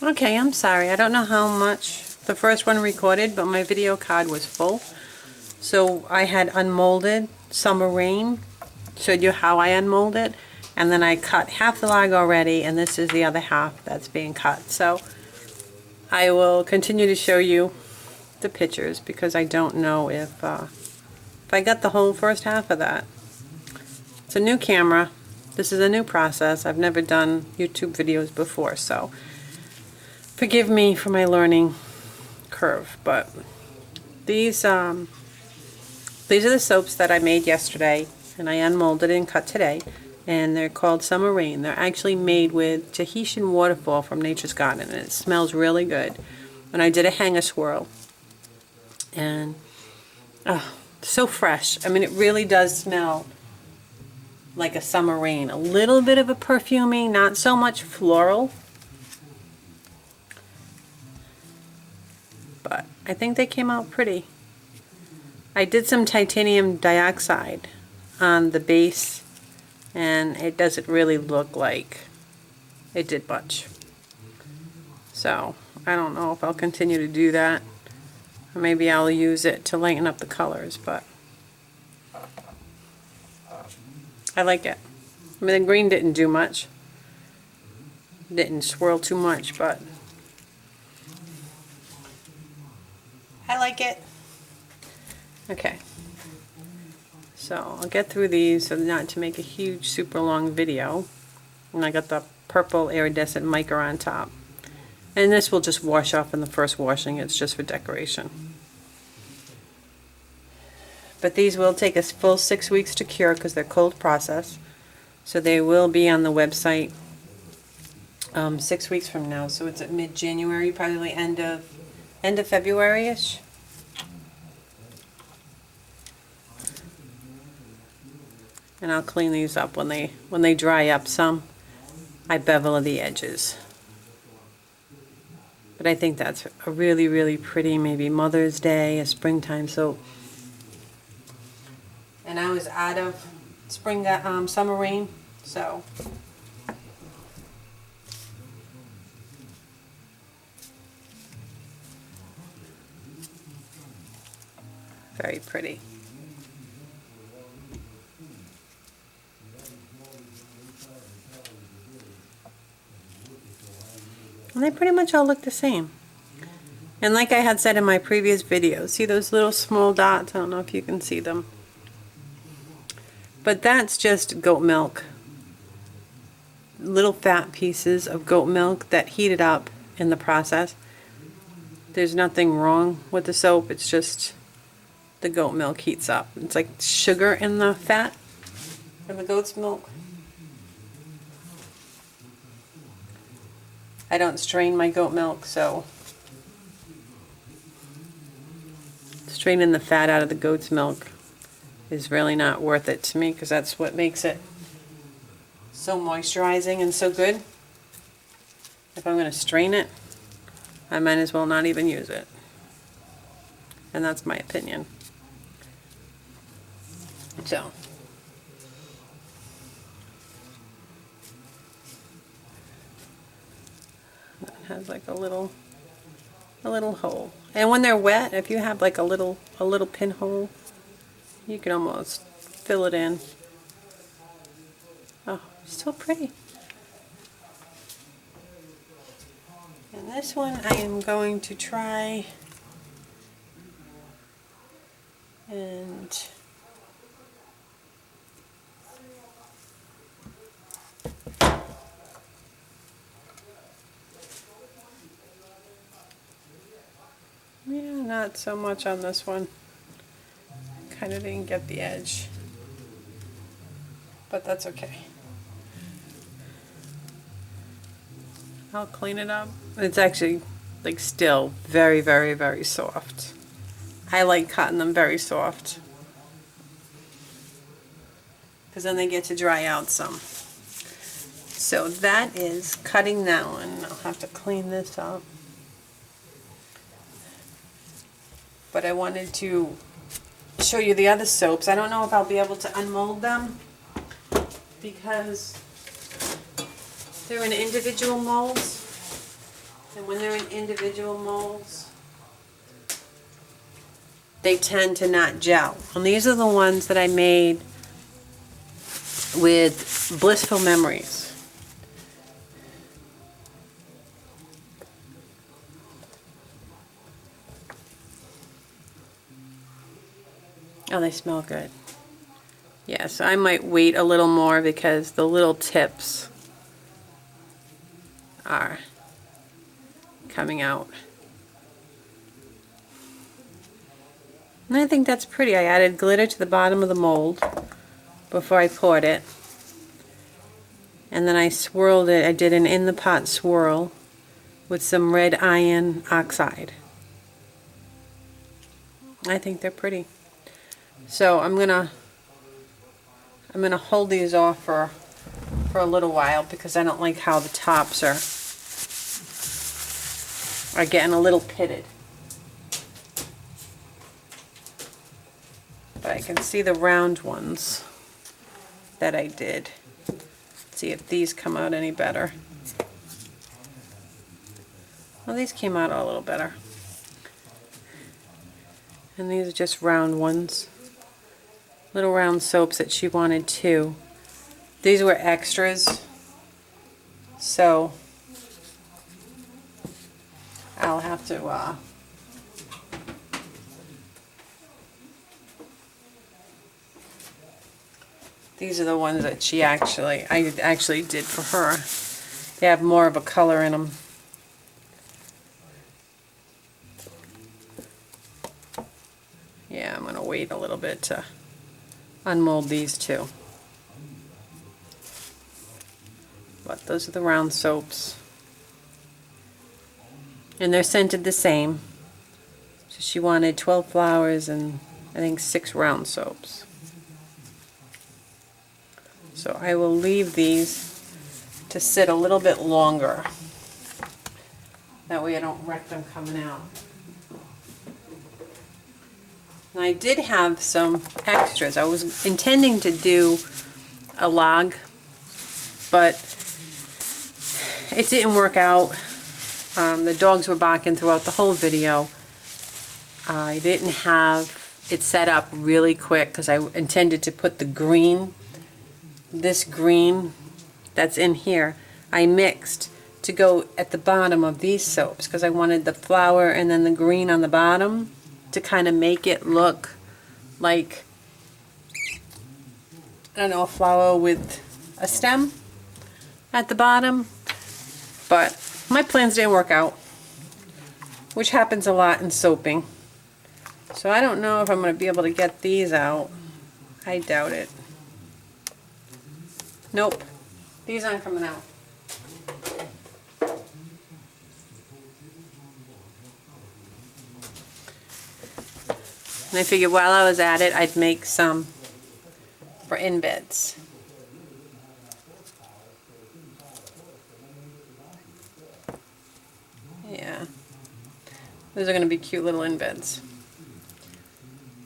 Okay, I'm sorry. I don't know how much the first one recorded, but my video card was full. So I had unmolded Summer Rain, showed you how I unmold it, and then I cut half the log already, and this is the other half that's being cut. So I will continue to show you the pictures because I don't know if I got the whole first half of that. It's a new camera. This is a new process. I've never done YouTube videos before, so forgive me for my learning curve. But these are the soaps that I made yesterday, and I unmolded and cut today, and they're called Summer Rain. They're actually made with Tahitian waterfall from Nature's Garden, and it smells really good. And I did a hanger swirl, and so fresh. I mean, it really does smell like a summer rain. A little bit of a perfumey, not so much floral, but I think they came out pretty. I did some titanium dioxide on the base, and it doesn't really look like it did much. So I don't know if I'll continue to do that, or maybe I'll use it to lighten up the colors, but I like it. I mean, the green didn't do much. Didn't swirl too much, but I like it. Okay. So I'll get through these so not to make a huge super long video. And I got the purple iridescent mica on top. And this will just wash off in the first washing. It's just for decoration. But these will take a full 6 weeks to cure because they're cold process. So they will be on the website 6 weeks from now. So it's at mid-January, probably end of February-ish. And I'll clean these up when they dry up some. I bevel the edges. But I think that's a really, really pretty, maybe Mother's Day, a springtime soap. And I was out of Summer Rain, so very pretty. And they pretty much all look the same. And like I had said in my previous video, see those little small dots? I don't know if you can see them. But that's just goat milk. Little fat pieces of goat milk that heated up in the process. There's nothing wrong with the soap, it's just the goat milk heats up. It's like sugar in the fat in the goat's milk. I don't strain my goat milk, so straining the fat out of the goat's milk is really not worth it to me because that's what makes it so moisturizing and so good. If I'm going to strain it, I might as well not even use it. And that's my opinion. So it has like a little hole. And when they're wet, if you have like a little pinhole, you can almost fill it in. Oh, so pretty. And this one I am going to try and yeah, not so much on this one. Kind of didn't get the edge, but that's okay. I'll clean it up. It's actually like still very, very, very soft. I like cutting them very soft because then they get to dry out some. So that is cutting that one. I'll have to clean this up. But I wanted to show you the other soaps. I don't know if I'll be able to unmold them because they're in individual molds. And when they're in individual molds, they tend to not gel. And these are the ones that I made with Blissful Memories. Oh, they smell good. Yeah, so I might wait a little more because the little tips are coming out. And I think that's pretty. I added glitter to the bottom of the mold before I poured it. And then I swirled it. I did an in the pot swirl with some red iron oxide. I think they're pretty. So I'm gonna hold these off for a little while because I don't like how the tops are getting a little pitted. But I can see the round ones that I did. See if these come out any better. Well, these came out a little better. And these are just round ones. Little round soaps that she wanted too. These were extras. So I'll have to these are the ones that I actually did for her. They have more of a color in them. Yeah, I'm going to wait a little bit to unmold these two. But those are the round soaps. And they're scented the same. So she wanted 12 flowers and I think 6 round soaps. So I will leave these to sit a little bit longer. That way I don't wreck them coming out. And I did have some extras. I was intending to do a log, but it didn't work out. The dogs were barking throughout the whole video. I didn't have it set up really quick because I intended to put the green, this green that's in here, I mixed to go at the bottom of these soaps because I wanted the flower and then the green on the bottom to kind of make it look like, I don't know, a flower with a stem at the bottom. But my plans didn't work out, which happens a lot in soaping. So I don't know if I'm going to be able to get these out. I doubt it. Nope, these aren't coming out. And I figured while I was at it, I'd make some for in beds. Yeah, those are going to be cute little in beds,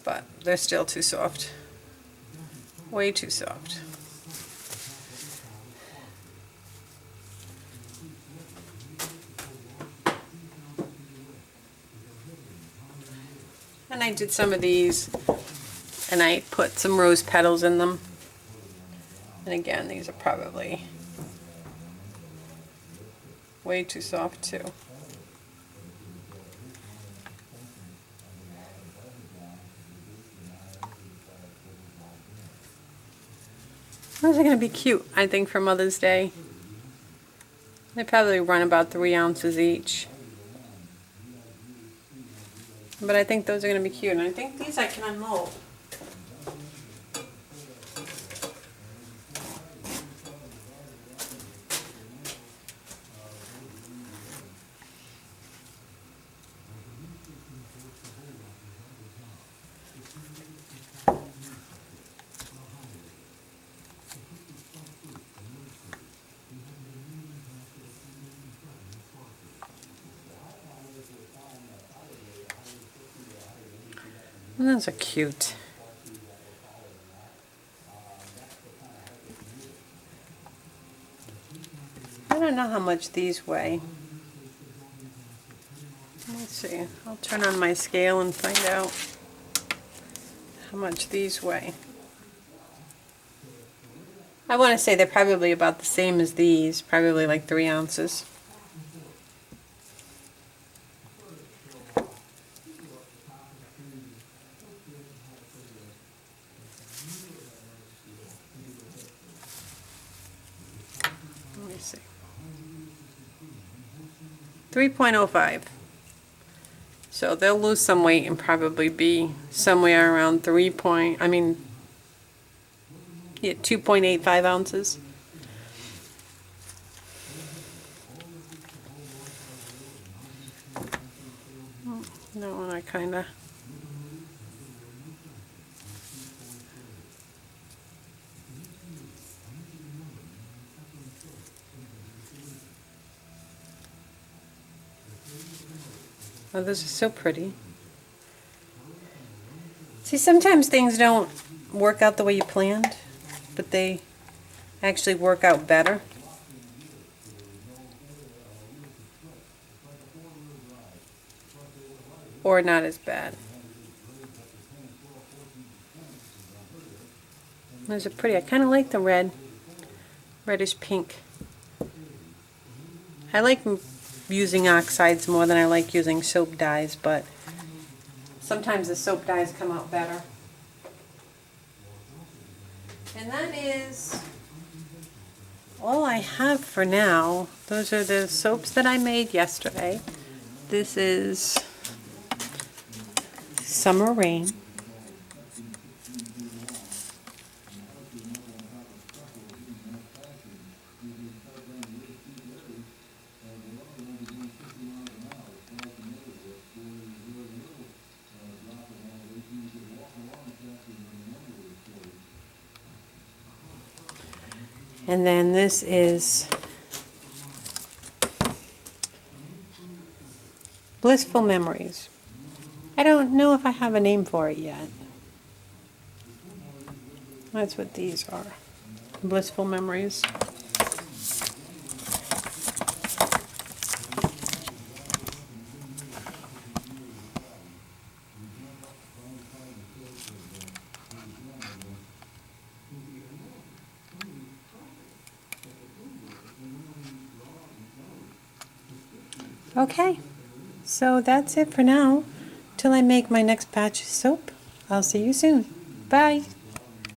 but they're still too soft. Way too soft. And I did some of these and I put some rose petals in them. And again, these are probably way too soft too. Those are going to be cute, I think, for Mother's Day. They probably run about 3 ounces each. But I think those are going to be cute. And I think these I can unmold. Those are cute. I don't know how much these weigh. Let me see. I'll turn on my scale and find out how much these weigh. I want to say they're probably about the same as these, probably like 3 ounces. Let me see. 3.05. So they'll lose some weight and probably be somewhere around 2.85 ounces. That one I kinda oh, those are so pretty. See, sometimes things don't work out the way you planned, but they actually work out better. Or not as bad. Those are pretty. I kind of like the red, reddish pink. I like using oxides more than I like using soap dyes, but sometimes the soap dyes come out better. And that is all I have for now. Those are the soaps that I made yesterday. This is Summer Rain. And then this is Blissful Memories. I don't know if I have a name for it yet. That's what these are. Blissful Memories. Okay, so that's it for now. Till I make my next batch of soap. I'll see you soon. Bye.